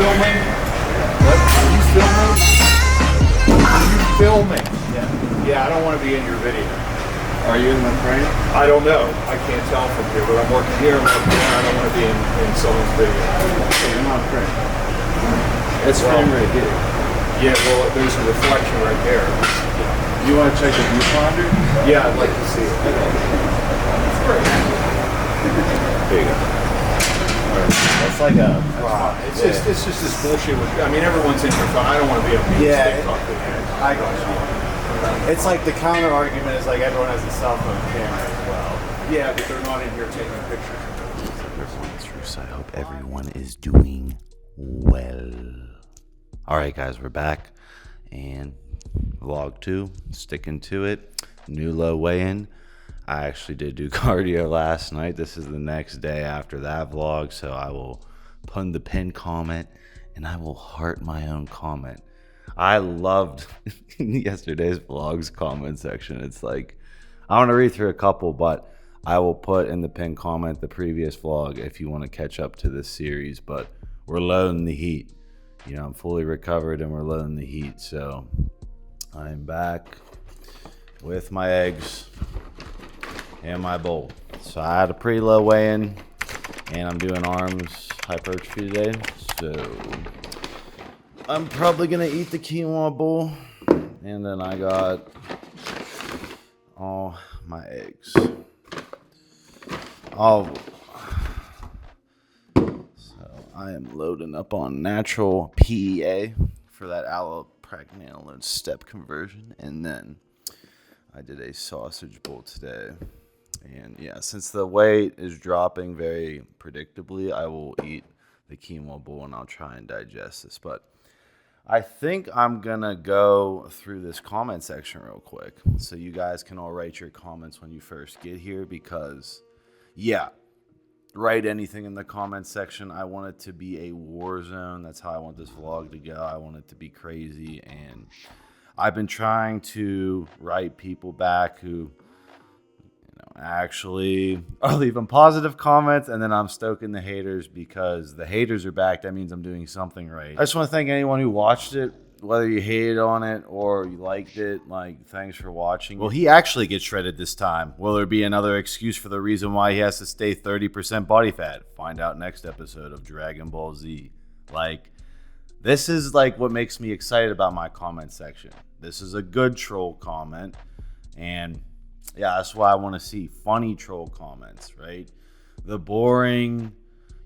filming? What? Are you filming? Are you filming? Yeah. Yeah, I don't want to be in your video. Are you in the frame? I don't know. I can't tell from here, but I'm working here. I'm working there. I don't want to be in someone's video. Okay, you're not frame. It's frame right here. Yeah, well, there's a reflection right there. You want to check the viewfinder? Yeah, I'd like to see it. There you go. That's like a prop. It's just this bullshit with, I mean, everyone's in your phone. I don't want to be on TikTok. I got you. It's like the counter argument is like everyone has a cell phone camera as well. Yeah, but they're not in here taking pictures. It's Russ. I hope everyone is doing well. All right, guys, we're back. And vlog 2, sticking to it. New low weigh-in. I actually did do cardio last night. This is the next day after that vlog, so I will put the pinned comment and I will heart my own comment. I loved yesterday's vlog's comment section. It's like, I want to read through a couple, but I will put in the pinned comment the previous vlog if you want to catch up to this series. But we're loading the heat. You know, I'm fully recovered and we're loading the heat. So I'm back with my eggs and my bowl. So I had a pretty low weigh-in and I'm doing arms hypertrophy today. So I'm probably gonna eat the quinoa bowl, and then I got all my eggs. So I am loading up on natural PEA for that allopregnanolone step conversion, and then I did a sausage bowl today. And yeah, since the weight is dropping very predictably, I will eat the quinoa bowl and I'll try and digest this. But I think I'm gonna go through this comment section real quick so you guys can all write your comments when you first get here, because yeah, write anything in the comment section. I want it to be a war zone. That's how I want this vlog to go. I want it to be crazy, and I've been trying to write people back who actually are leaving positive comments, and then I'm stoking the haters because the haters are back. That means I'm doing something right. I just want to thank anyone who watched it, whether you hated on it or you liked it. Like, thanks for watching. Will he actually get shredded this time? Will there be another excuse for the reason why he has to stay 30% body fat? Find out next episode of Dragon Ball Z. Like, this is like what makes me excited about my comment section. This is a good troll comment, and yeah, that's why I want to see funny troll comments, right? The boring,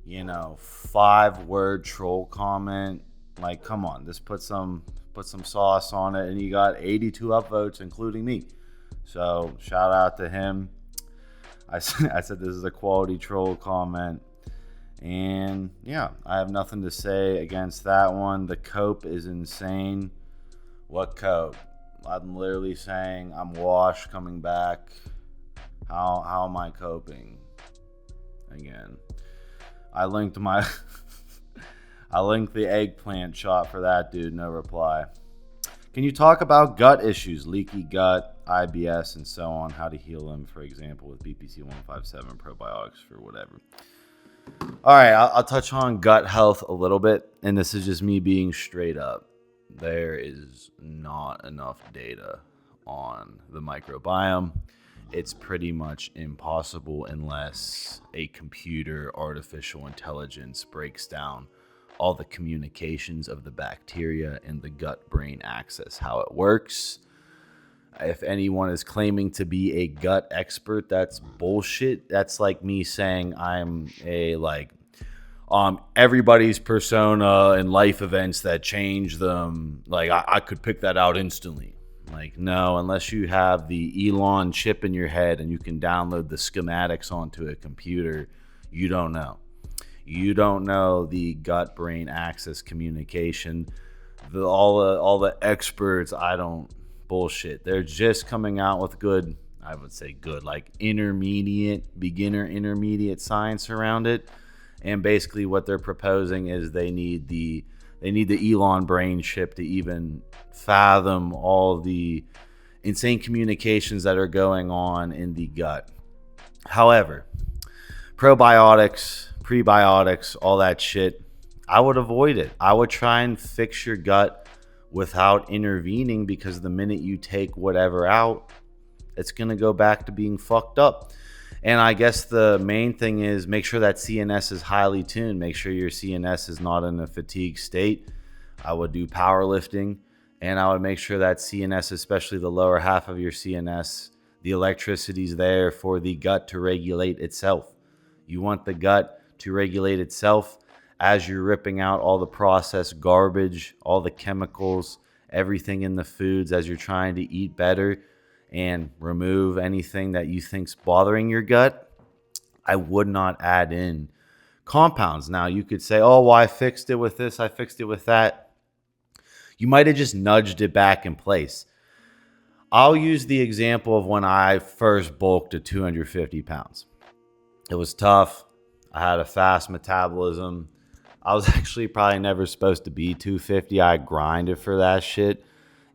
5-word troll comment, like, come on, just put some sauce on it, and you got 82 upvotes, including me. So shout out to him. I said this is a quality troll comment, and yeah, I have nothing to say against that one. The cope is insane. What cope? I'm literally saying I'm washed coming back. How am I coping? Again, I linked the eggplant shot for that dude. No reply. Can you talk about gut issues, leaky gut, IBS, and so on? How to heal them, for example, with BPC 157 probiotics for whatever. All right, I'll touch on gut health a little bit, and this is just me being straight up. There is not enough data on the microbiome. It's pretty much impossible unless a computer, artificial intelligence breaks down all the communications of the bacteria in the gut-brain axis, how it works. If anyone is claiming to be a gut expert, that's bullshit. That's like me saying I'm a everybody's persona and life events that change them. Like, I could pick that out instantly. Like, no, unless you have the Elon chip in your head and you can download the schematics onto a computer, you don't know. You don't know the gut-brain axis communication. All the experts, bullshit. They're just coming out with good, I would say good, like beginner intermediate science around it. And basically what they're proposing is they need the Elon brain chip to even fathom all the insane communications that are going on in the gut. However, probiotics, prebiotics, all that shit, I would avoid it. I would try and fix your gut without intervening, because the minute you take whatever out, it's going to go back to being fucked up. And I guess the main thing is make sure that CNS is highly tuned. Make sure your CNS is not in a fatigue state. I would do powerlifting, and I would make sure that CNS, especially the lower half of your CNS, the electricity's there for the gut to regulate itself. You want the gut to regulate itself as you're ripping out all the processed garbage, all the chemicals, everything in the foods, as you're trying to eat better and remove anything that you think's bothering your gut. I would not add in compounds. Now you could say, oh, well, I fixed it with this, I fixed it with that. You might have just nudged it back in place. I'll use the example of when I first bulked to 250 pounds. It was tough. I had a fast metabolism. I was actually probably never supposed to be 250. I grinded for that shit.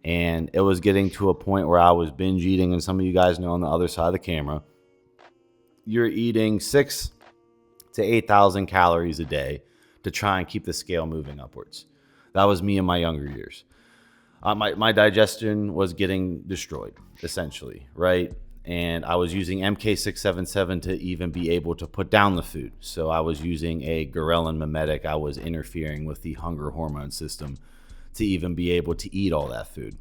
And it was getting to a point where I was binge eating. And some of you guys know on the other side of the camera, you're eating 6,000 to 8,000 calories a day to try and keep the scale moving upwards. That was me in my younger years. My digestion was getting destroyed, essentially, right? And I was using MK677 to even be able to put down the food. So I was using a ghrelin mimetic. I was interfering with the hunger hormone system to even be able to eat all that food.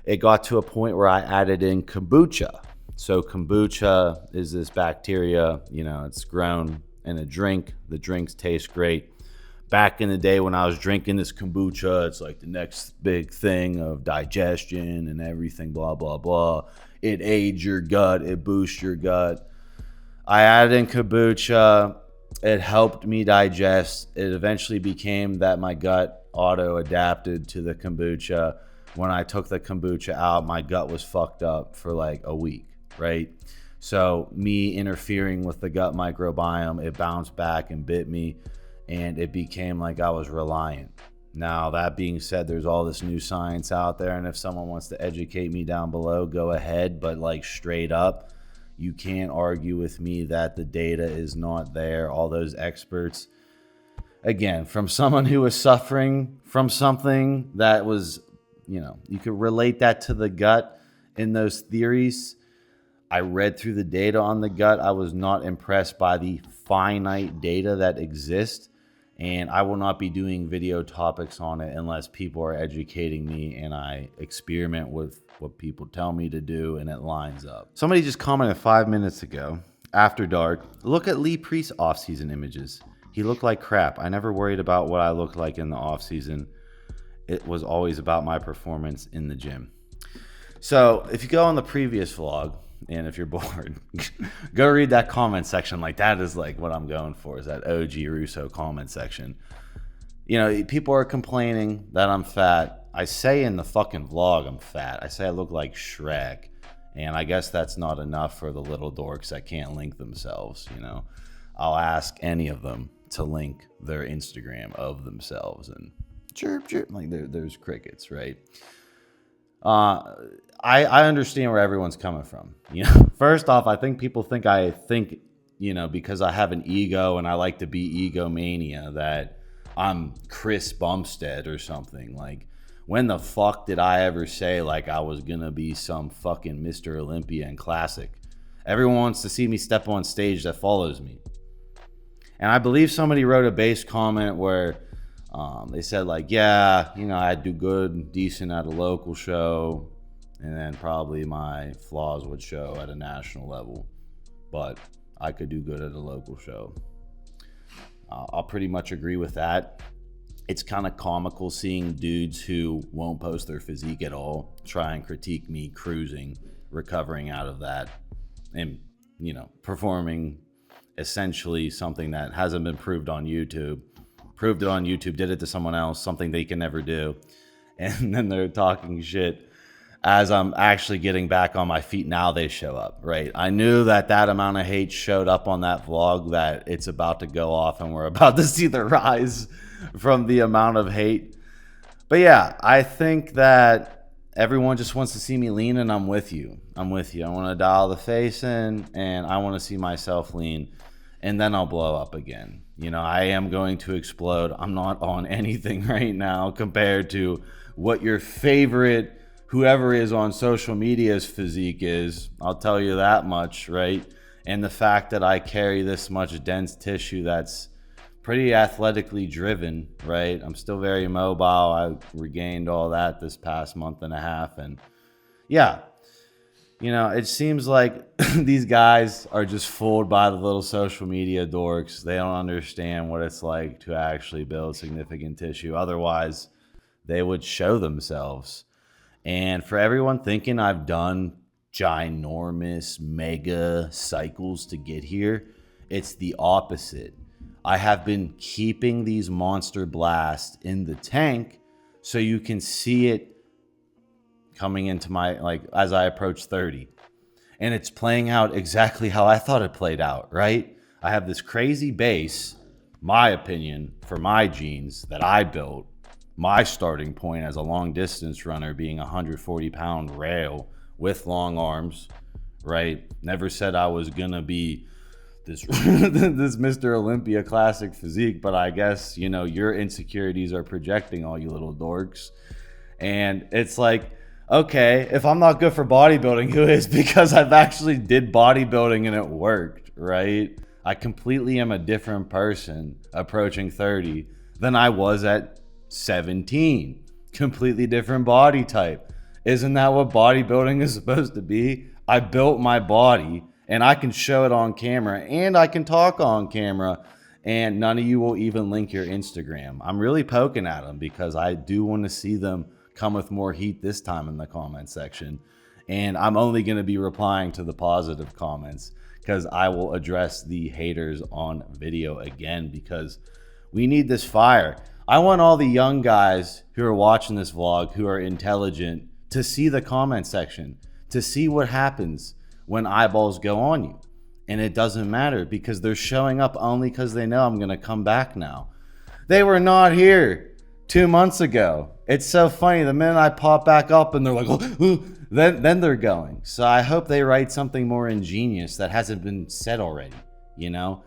It got to a point where I added in kombucha. So kombucha is this bacteria, it's grown in a drink. The drinks taste great. Back in the day when I was drinking this kombucha, it's like the next big thing of digestion and everything, blah, blah, blah. It aids your gut. It boosts your gut. I added in kombucha. It helped me digest. It eventually became that my gut auto-adapted to the kombucha. When I took the kombucha out, my gut was fucked up for like a week, right? So me interfering with the gut microbiome, it bounced back and bit me, and it became like I was reliant. Now, that being said, there's all this new science out there, and if someone wants to educate me down below, go ahead. But like straight up, you can't argue with me that the data is not there. All those experts, again, from someone who was suffering from something that was, you could relate that to the gut in those theories. I read through the data on the gut. I was not impressed by the finite data that exists. And I will not be doing video topics on it unless people are educating me and I experiment with what people tell me to do and it lines up. Somebody just commented 5 minutes ago, after dark, look at Lee Priest's off-season images. He looked like crap. I never worried about what I looked like in the off-season. It was always about my performance in the gym. So if you go on the previous vlog, and if you're bored, go read that comment section. Like, that is like what I'm going for, is that OG Russo comment section. People are complaining that I'm fat. I say in the fucking vlog I'm fat. I say I look like Shrek. And I guess that's not enough for the little dorks that can't link themselves, I'll ask any of them to link their Instagram of themselves, and chirp, chirp, like there's crickets, right? I understand where everyone's coming from. First off, I think people think because I have an ego and I like to be egomania, that I'm Chris Bumstead or something. Like, when the fuck did I ever say like I was gonna be some fucking Mr. Olympia and Classic? Everyone wants to see me step on stage that follows me. And I believe somebody wrote a base comment where they said like, yeah, I'd do good, decent at a local show, and then probably my flaws would show at a national level, but I could do good at a local show. I'll pretty much agree with that. It's kind of comical seeing dudes who won't post their physique at all try and critique me cruising, recovering out of that, and performing essentially something that hasn't been proved on YouTube. Proved it on YouTube, did it to someone else, something they can never do. And then they're talking shit as I'm actually getting back on my feet. Now they show up, right? I knew that amount of hate showed up on that vlog, that it's about to go off and we're about to see the rise from the amount of hate. But yeah, I think that everyone just wants to see me lean, and I'm with you. I want to dial the face in, and I want to see myself lean, and then I'll blow up again. You know, I am going to explode. I'm not on anything right now compared to what your favorite, whoever is on social media's physique is. I'll tell you that much, right? And the fact that I carry this much dense tissue that's pretty athletically driven, right? I'm still very mobile. I regained all that this past month and a half. And yeah, you know, it seems like these guys are just fooled by the little social media dorks. They don't understand what it's like to actually build significant tissue. Otherwise, they would show themselves. And for everyone thinking I've done ginormous mega cycles to get here, it's the opposite. I have been keeping these monster blasts in the tank so you can see it coming into my, like, as I approach 30. And it's playing out exactly how I thought it played out, right? I have this crazy base, my opinion, for my genes that I built. My starting point as a long distance runner being a 140-pound rail with long arms, right? Never said I was gonna be this this Mr. Olympia classic physique, but I guess, you know, your insecurities are projecting, all you little dorks. And it's like, okay, if I'm not good for bodybuilding, who is? Because I've actually did bodybuilding and it worked, right? I completely am a different person approaching 30 than I was at 17. Completely different body type. Isn't that what bodybuilding is supposed to be? I built my body and I can show it on camera and I can talk on camera, and none of you will even link your Instagram. I'm really poking at them because I do want to see them come with more heat this time in the comment section. And I'm only going to be replying to the positive comments because I will address the haters on video again, because we need this fire. I want all the young guys who are watching this vlog, who are intelligent, to see the comment section, to see what happens when eyeballs go on you. And it doesn't matter because they're showing up only because they know I'm going to come back now. They were not here 2 months ago. It's so funny. The minute I pop back up and they're like, oh, then they're going. So I hope they write something more ingenious that hasn't been said already, you know?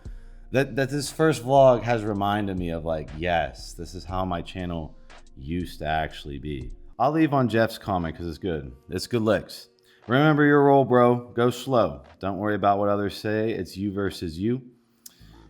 That this first vlog has reminded me of, like, yes, this is how my channel used to actually be. I'll leave on Jeff's comment because it's good. It's good licks. Remember your role, bro. Go slow. Don't worry about what others say. It's you versus you.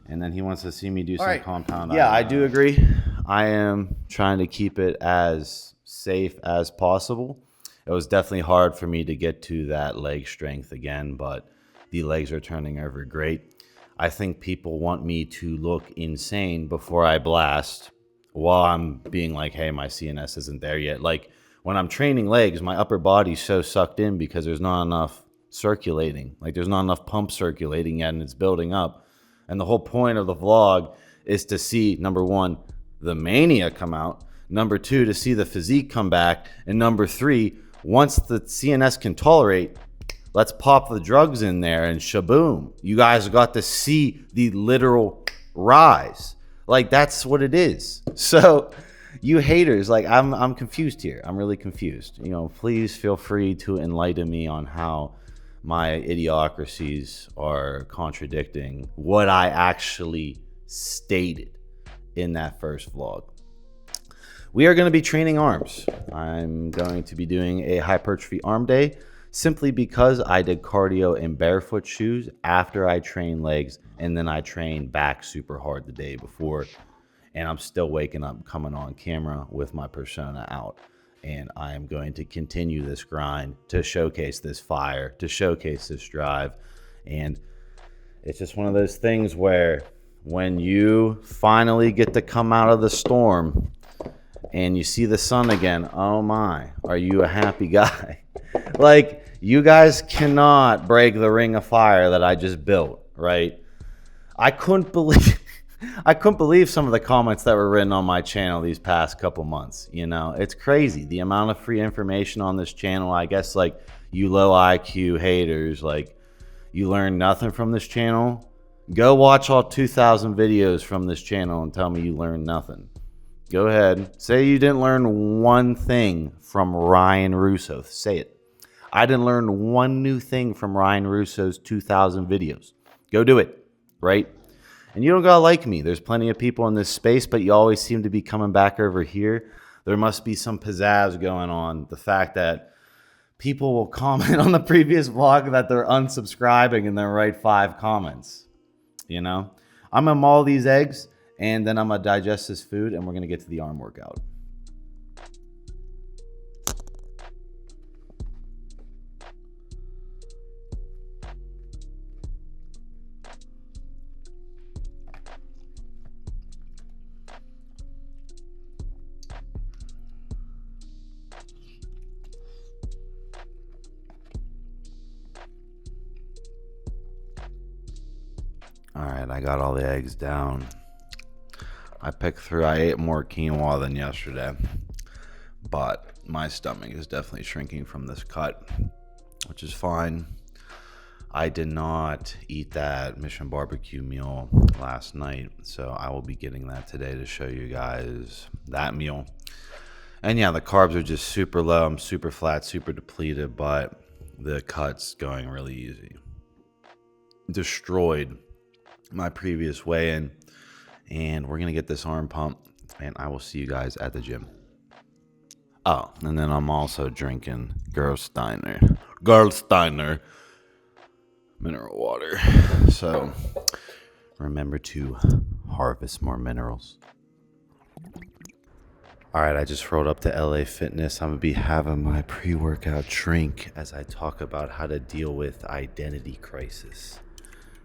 And then he wants to see me do some compound. Yeah, I do agree. I am trying to keep it as safe as possible. It was definitely hard for me to get to that leg strength again, but the legs are turning over great. I think people want me to look insane before I blast while I'm being like, hey, my CNS isn't there yet. Like, when I'm training legs, my upper body's so sucked in because there's not enough circulating. Like, there's not enough pump circulating yet, and it's building up. And the whole point of the vlog is to see, number one, the mania come out. Number two, to see the physique come back. And number three, once the CNS can tolerate, let's pop the drugs in there and shaboom. You guys got to see the literal rise. Like, that's what it is. So you haters, like, I'm confused here. I'm really confused. You know, please feel free to enlighten me on how my idiocracies are contradicting what I actually stated in that first vlog. We are going to be training arms. I'm going to be doing a hypertrophy arm day simply because I did cardio in barefoot shoes after I trained legs, and then I trained back super hard the day before. And I'm still waking up, coming on camera with my persona out. And I am going to continue this grind to showcase this fire, to showcase this drive. And it's just one of those things where when you finally get to come out of the storm and you see the sun again, oh my, are you a happy guy? Like, you guys cannot break the ring of fire that I just built, right? I couldn't believe some of the comments that were written on my channel these past couple months. You know, it's crazy. The amount of free information on this channel, I guess, like, you low IQ haters, like, you learn nothing from this channel. Go watch all 2,000 videos from this channel and tell me you learned nothing. Go ahead. Say you didn't learn one thing from Ryan Russo. Say it. I didn't learn one new thing from Ryan Russo's 2,000 videos. Go do it, right? And you don't gotta like me. There's plenty of people in this space, but you always seem to be coming back over here. There must be some pizzazz going on. The fact that people will comment on the previous vlog that they're unsubscribing and then write 5 comments. You know? I'm gonna maul these eggs and then I'm gonna digest this food and we're gonna get to the arm workout. All right, I got all the eggs down. I ate more quinoa than yesterday, but my stomach is definitely shrinking from this cut, which is fine. I did not eat that Mission Barbecue meal last night, so I will be getting that today to show you guys that meal. And yeah, the carbs are just super low. I'm super flat, super depleted, but the cut's going really easy. Destroyed my previous weigh-in, and we're gonna get this arm pump, and I will see you guys at the gym. Oh, and then I'm also drinking Gerolsteiner mineral water. So remember to harvest more minerals. All right, I just rolled up to LA Fitness. I'm gonna be having my pre-workout drink as I talk about how to deal with identity crisis.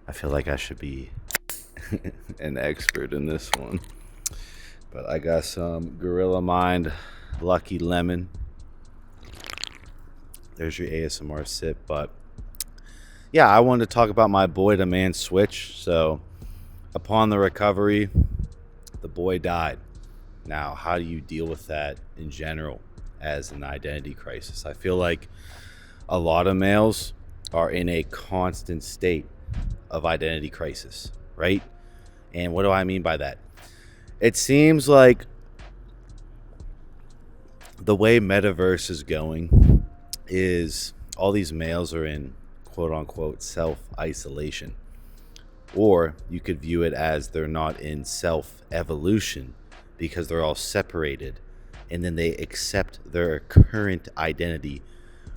I feel like I should be an expert in this one. But I got some Gorilla Mind Lucky Lemon. There's your ASMR sip. But yeah, I wanted to talk about my boy to man switch. So upon the recovery, the boy died. Now, how do you deal with that in general as an identity crisis? I feel like a lot of males are in a constant state of identity crisis, right? And what do I mean by that? It seems like the way metaverse is going is all these males are in quote unquote self-isolation, or you could view it as they're not in self-evolution because they're all separated and then they accept their current identity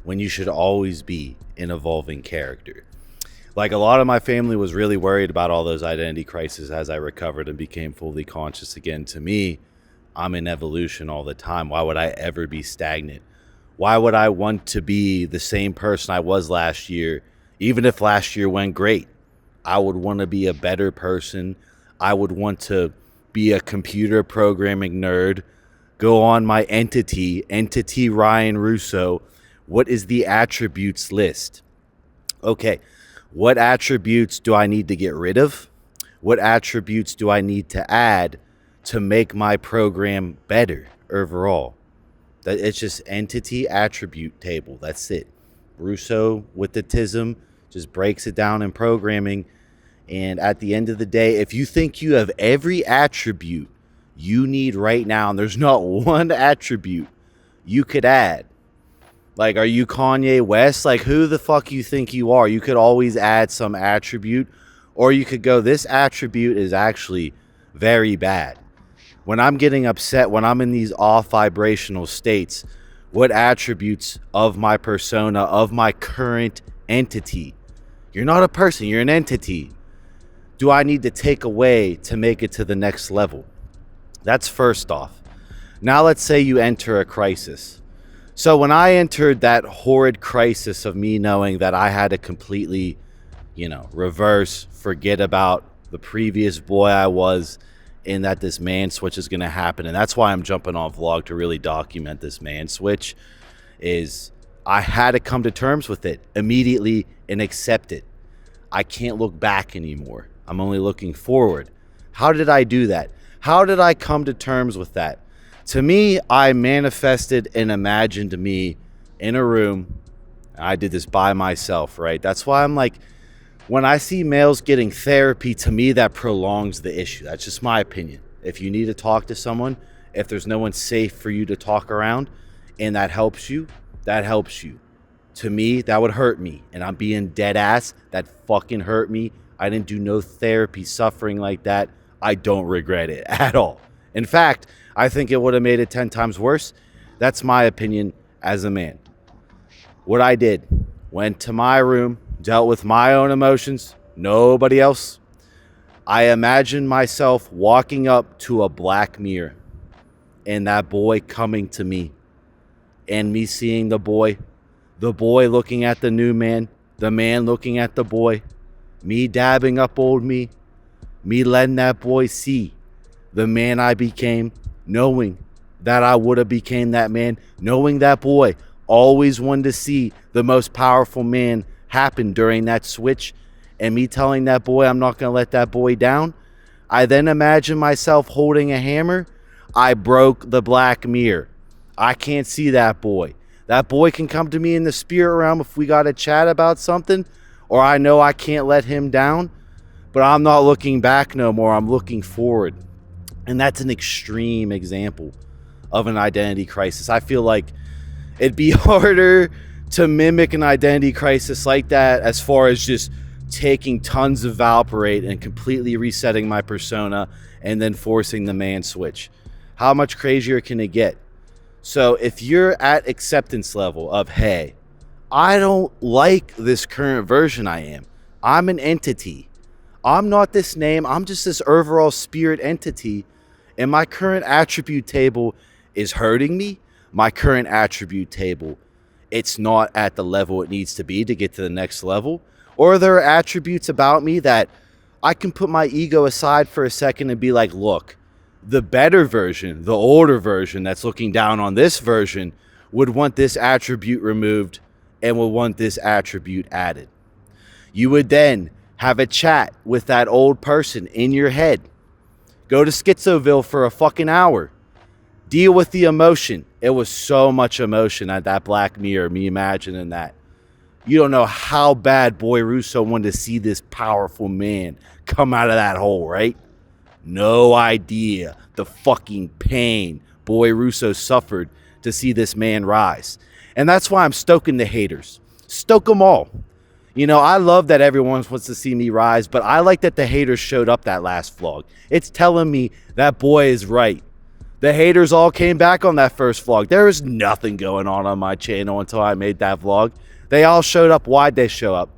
when you should always be an evolving character. Like, a lot of my family was really worried about all those identity crises as I recovered and became fully conscious again. To me, I'm in evolution all the time. Why would I ever be stagnant? Why would I want to be the same person I was last year, even if last year went great? I would want to be a better person. I would want to be a computer programming nerd. Go on my entity Ryan Russo. What is the attributes list? Okay. What attributes do I need to get rid of? What attributes do I need to add to make my program better overall? That it's just entity attribute table. That's it. Russo with the TISM just breaks it down in programming. And at the end of the day, if you think you have every attribute you need right now, and there's not one attribute you could add, like, are you Kanye West? Like, who the fuck you think you are? You could always add some attribute, or you could go, this attribute is actually very bad. When I'm getting upset, when I'm in these off vibrational states, what attributes of my persona, of my current entity, you're not a person, you're an entity, do I need to take away to make it to the next level? That's first off. Now let's say you enter a crisis. So when I entered that horrid crisis of me knowing that I had to completely, reverse, forget about the previous boy I was, and that this man switch is going to happen. And that's why I'm jumping on vlog to really document this man switch, is I had to come to terms with it immediately and accept it. I can't look back anymore. I'm only looking forward. How did I do that? How did I come to terms with that? To me, I manifested and imagined me in a room. I did this by myself, right? That's why I'm like, when I see males getting therapy, to me, that prolongs the issue. That's just my opinion. If you need to talk to someone, if there's no one safe for you to talk around, and that helps you, that helps you. To me, that would hurt me. And I'm being dead ass. That fucking hurt me. I didn't do no therapy, suffering like that. I don't regret it at all. In fact, I think it would have made it 10 times worse. That's my opinion as a man. What I did, went to my room, dealt with my own emotions, nobody else. I imagined myself walking up to a black mirror and that boy coming to me and me seeing the boy looking at the new man, the man looking at the boy, me dabbing up old me letting that boy see the man I became, knowing that I would have became that man, knowing that boy always wanted to see the most powerful man happen during that switch, and me telling that boy I'm not going to let that boy down. I then imagine myself holding a hammer. I broke the black mirror. I can't see that boy. That boy can come to me in the spirit realm if we got to chat about something, or I know I can't let him down, but I'm not looking back no more. I'm looking forward. And that's an extreme example of an identity crisis. I feel like it'd be harder to mimic an identity crisis like that as far as just taking tons of Valparate and completely resetting my persona and then forcing the man switch. How much crazier can it get? So if you're at acceptance level of, hey, I don't like this current version I am. I'm an entity. I'm not this name. I'm just this overall spirit entity. And my current attribute table is hurting me. My current attribute table, it's not at the level it needs to be to get to the next level. Or there are attributes about me that I can put my ego aside for a second and be like, look, the better version, the older version that's looking down on this version would want this attribute removed and would want this attribute added. You would then have a chat with that old person in your head. Go to Schizoville for a fucking hour. Deal with the emotion. It was so much emotion at that black mirror, me imagining that. You don't know how bad Boy Russo wanted to see this powerful man come out of that hole, right? No idea the fucking pain Boy Russo suffered to see this man rise. And that's why I'm stoking the haters. Stoke them all. You know, I love that everyone wants to see me rise, but I like that the haters showed up that last vlog. It's telling me that boy is right. The haters all came back on that first vlog. There was nothing going on my channel until I made that vlog. They all showed up. Why'd they show up?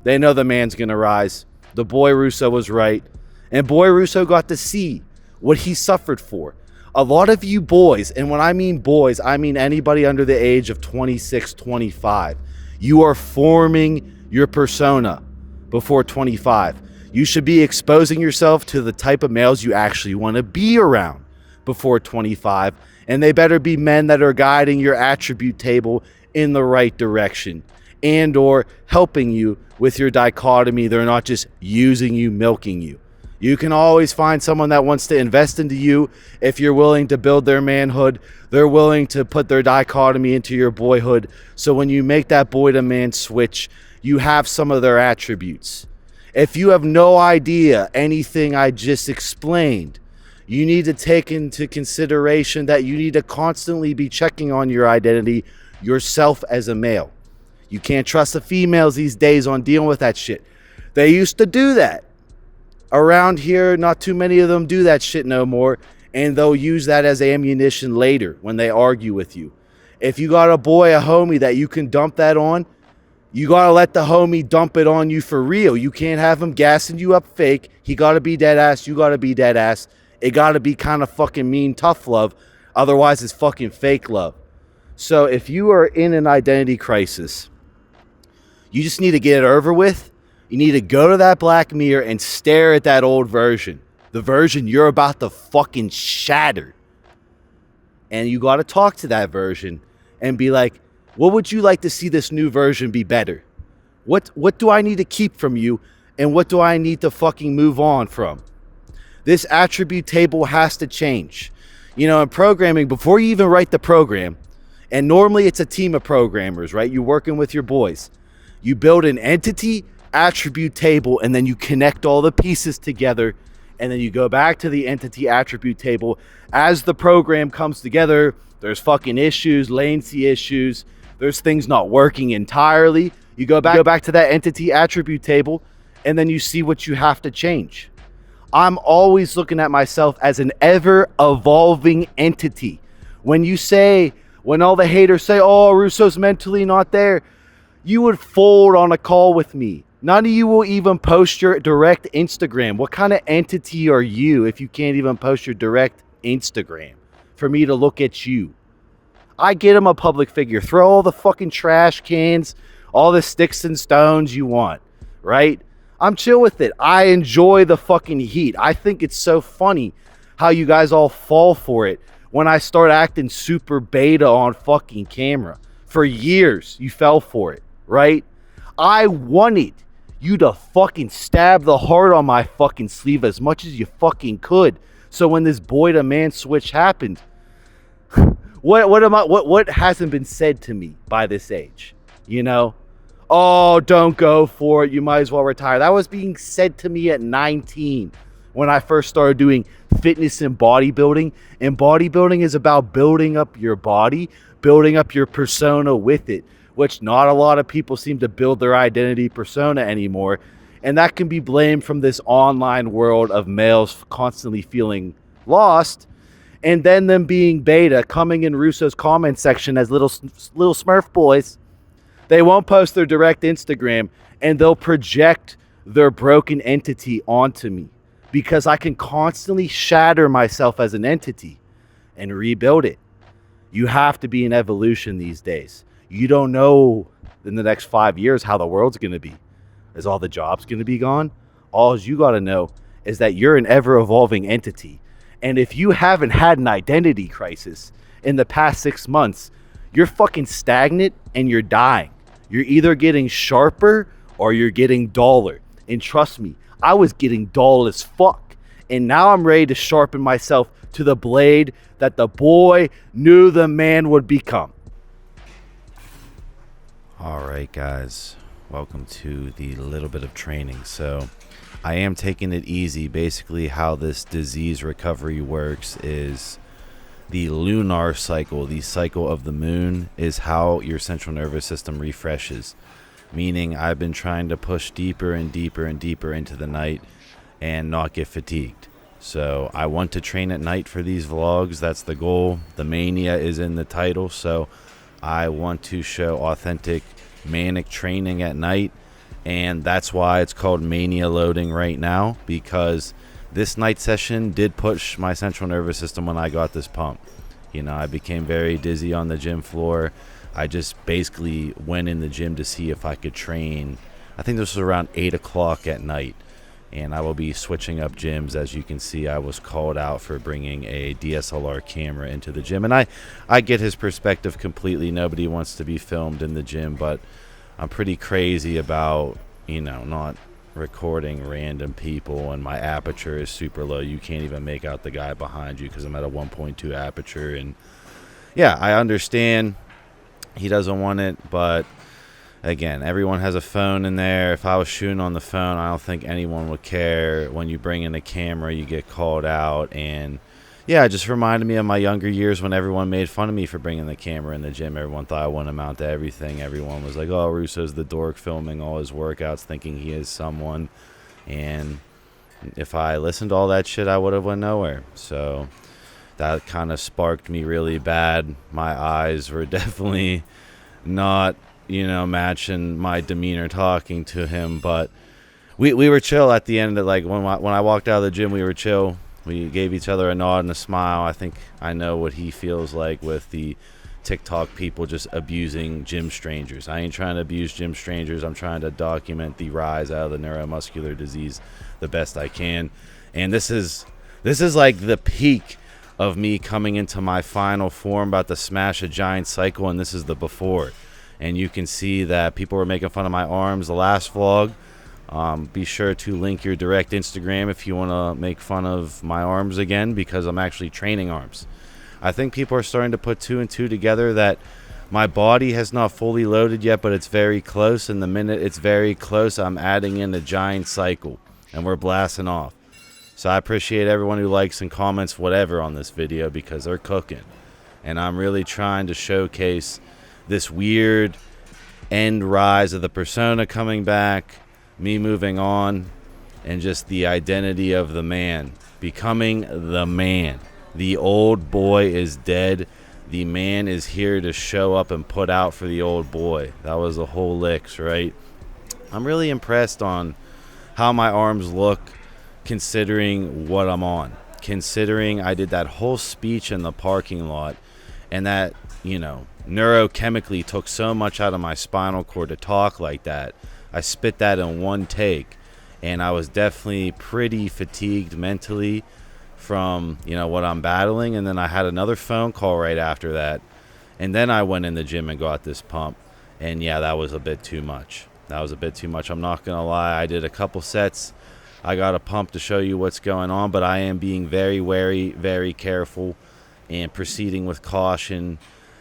They know the man's going to rise. The Boy Russo was right. And Boy Russo got to see what he suffered for. A lot of you boys, and when I mean boys, I mean anybody under the age of 26, 25. You are forming your persona before 25. You should be exposing yourself to the type of males you actually want to be around before 25. And they better be men that are guiding your attribute table in the right direction and or helping you with your dichotomy. They're not just using you, milking you. You can always find someone that wants to invest into you if you're willing to build their manhood. They're willing to put their dichotomy into your boyhood. So when you make that boy to man switch, you have some of their attributes. If you have no idea anything I just explained, you need to take into consideration that you need to constantly be checking on your identity yourself as a male. You can't trust the females these days on dealing with that shit. They used to do that. Around here, not too many of them do that shit no more, and they'll use that as ammunition later when they argue with you. If you got a boy, a homie that you can dump that on, you got to let the homie dump it on you for real. You can't have him gassing you up fake. He got to be dead ass. You got to be dead ass. It got to be kind of fucking mean, tough love. Otherwise, it's fucking fake love. So if you are in an identity crisis, you just need to get it over with. You need to go to that black mirror and stare at that old version. The version you're about to fucking shatter. And you got to talk to that version and be like, what would you like to see this new version be better? What do I need to keep from you? And what do I need to fucking move on from? This attribute table has to change. You know, in programming, before you even write the program, and normally it's a team of programmers, right? You're working with your boys. You build an entity attribute table, and then you connect all the pieces together, and then you go back to the entity attribute table. As the program comes together, there's fucking issues, latency issues, there's things not working entirely. You go back to that entity attribute table, and then you see what you have to change. I'm always looking at myself as an ever evolving entity. When all the haters say, oh, RuSSo's mentally not there, you would fold on a call with me. None of you will even post your direct Instagram. What kind of entity are you if you can't even post your direct Instagram for me to look at you? I get I'm a public figure. Throw all the fucking trash cans, all the sticks and stones you want, right? I'm chill with it. I enjoy the fucking heat. I think it's so funny how you guys all fall for it when I start acting super beta on fucking camera. For years, you fell for it, right? I wanted you to fucking stab the heart on my fucking sleeve as much as you fucking could. So when this boy to man switch happened, what hasn't been said to me by this age? You know? Oh, don't go for it. You might as well retire. That was being said to me at 19 when I first started doing fitness and bodybuilding. And bodybuilding is about building up your body, building up your persona with it, which not a lot of people seem to build their identity persona anymore. And that can be blamed from this online world of males constantly feeling lost, and then them being beta, coming in RuSSo's comment section as little Smurf boys. They won't post their direct Instagram, and they'll project their broken entity onto me because I can constantly shatter myself as an entity and rebuild it. You have to be in evolution these days. You don't know in the next 5 years how the world's going to be. Is all the jobs going to be gone? All you got to know is that you're an ever-evolving entity. And if you haven't had an identity crisis in the past 6 months, you're fucking stagnant and you're dying. You're either getting sharper or you're getting duller. And trust me, I was getting dull as fuck. And now I'm ready to sharpen myself to the blade that the boy knew the man would become. All right, guys. Welcome to the little bit of training. So I am taking it easy. Basically, how this disease recovery works is the lunar cycle, the cycle of the moon, is how your central nervous system refreshes. Meaning I've been trying to push deeper and deeper and deeper into the night and not get fatigued. So I want to train at night for these vlogs. That's the goal. The mania is in the title. So I want to show authentic manic training at night. And that's why it's called mania loading right now, because this night session did push my central nervous system when I got this pump. You know, I became very dizzy on the gym floor. I just basically went in the gym to see if I could train. I think this was around 8 o'clock at night. And I will be switching up gyms. As you can see, I was called out for bringing a DSLR camera into the gym. And I get his perspective completely. Nobody wants to be filmed in the gym, but I'm pretty crazy about, you know, not recording random people, and my aperture is super low. You can't even make out the guy behind you because I'm at a 1.2 aperture. And yeah, I understand he doesn't want it, but again, everyone has a phone in there. If I was shooting on the phone, I don't think anyone would care. When you bring in a camera, you get called out. And yeah, it just reminded me of my younger years when everyone made fun of me for bringing the camera in the gym. Everyone thought I wouldn't amount to everything. Everyone was like, oh, RuSSo's the dork filming all his workouts thinking he is someone. And if I listened to all that shit, I would have went nowhere. So that kind of sparked me really bad. My eyes were definitely not, you know, matching my demeanor talking to him. But we were chill at the end. Like when I walked out of the gym, we were chill. We gave each other a nod and a smile. I think I know what he feels like with the TikTok people just abusing gym strangers. I ain't trying to abuse gym strangers. I'm trying to document the rise out of the neuromuscular disease the best I can. And this is like the peak of me coming into my final form, about to smash a giant cycle, and this is the before. And you can see that people were making fun of my arms the last vlog. Be sure to link your direct Instagram if you want to make fun of my arms again, because I'm actually training arms. I think people are starting to put 2 and 2 together, that my body has not fully loaded yet, but it's very close. And the minute it's very close, I'm adding in a giant cycle and we're blasting off. So I appreciate everyone who likes and comments whatever on this video, because they're cooking. And I'm really trying to showcase this weird end rise of the persona coming back, me moving on, and just the identity of the man, becoming the man. The old boy is dead. The man is here to show up and put out for the old boy. That was the whole licks, right? I'm really impressed on how my arms look considering what I'm on. Considering I did that whole speech in the parking lot, and that, neurochemically took so much out of my spinal cord to talk like that. I spit that in one take, and I was definitely pretty fatigued mentally from, what I'm battling. And then I had another phone call right after that, and then I went in the gym and got this pump, and yeah, that was a bit too much. I'm not gonna lie. I did a couple sets. I got a pump to show you what's going on, but I am being very wary, very careful, and proceeding with caution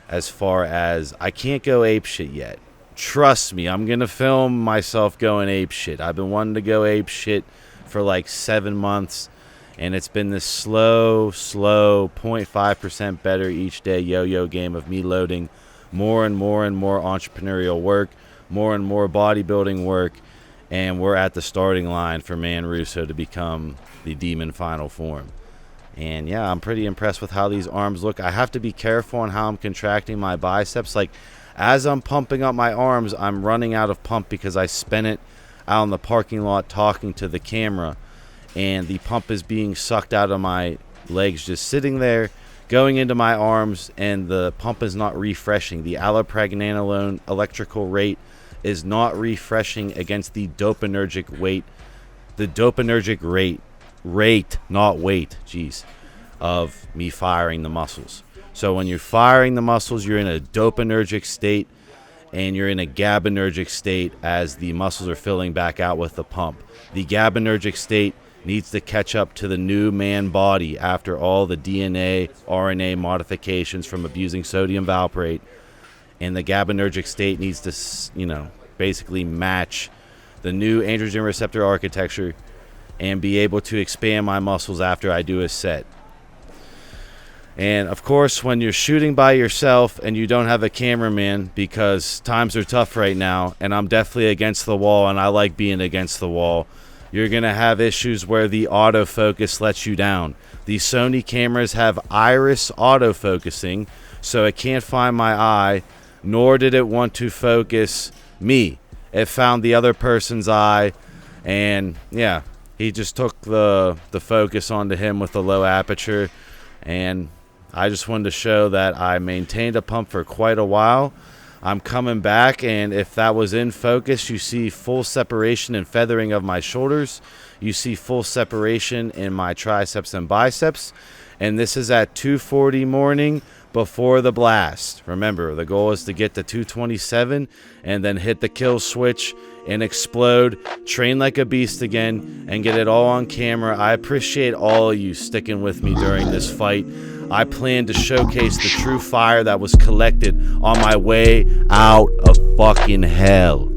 as far as I can't go ape shit yet. Trust me, I'm going to film myself going ape shit. I've been wanting to go ape shit for like 7 months, and it's been this slow 0.5% better each day yo-yo game of me loading more and more entrepreneurial work, more and more bodybuilding work, and we're at the starting line for Man Russo to become the demon final form. And yeah, I'm pretty impressed with how these arms look. I have to be careful on how I'm contracting my biceps. Like, as I'm pumping up my arms, I'm running out of pump because I spent it out in the parking lot talking to the camera, and the pump is being sucked out of my legs just sitting there, going into my arms, and the pump is not refreshing. The allopregnanolone electrical rate is not refreshing against the dopaminergic weight. The dopaminergic rate, not weight, of me firing the muscles. So when you're firing the muscles, you're in a dopaminergic state, and you're in a GABAergic state as the muscles are filling back out with the pump. The GABAergic state needs to catch up to the new man body after all the DNA, RNA modifications from abusing sodium valproate. And the GABAergic state needs to, basically match the new androgen receptor architecture and be able to expand my muscles after I do a set. And of course, when you're shooting by yourself and you don't have a cameraman, because times are tough right now, and I'm definitely against the wall, and I like being against the wall, you're going to have issues where the autofocus lets you down. The Sony cameras have iris autofocusing, so it can't find my eye, nor did it want to focus me. It found the other person's eye, and yeah, he just took the focus onto him with the low aperture. And I just wanted to show that I maintained a pump for quite a while. I'm coming back, and if that was in focus, you see full separation and feathering of my shoulders. You see full separation in my triceps and biceps. And this is at 2:40 morning before the blast. Remember, the goal is to get to 227 and then hit the kill switch and explode, train like a beast again, and get it all on camera. I appreciate all of you sticking with me during this fight. I plan to showcase the true fire that was collected on my way out of fucking hell.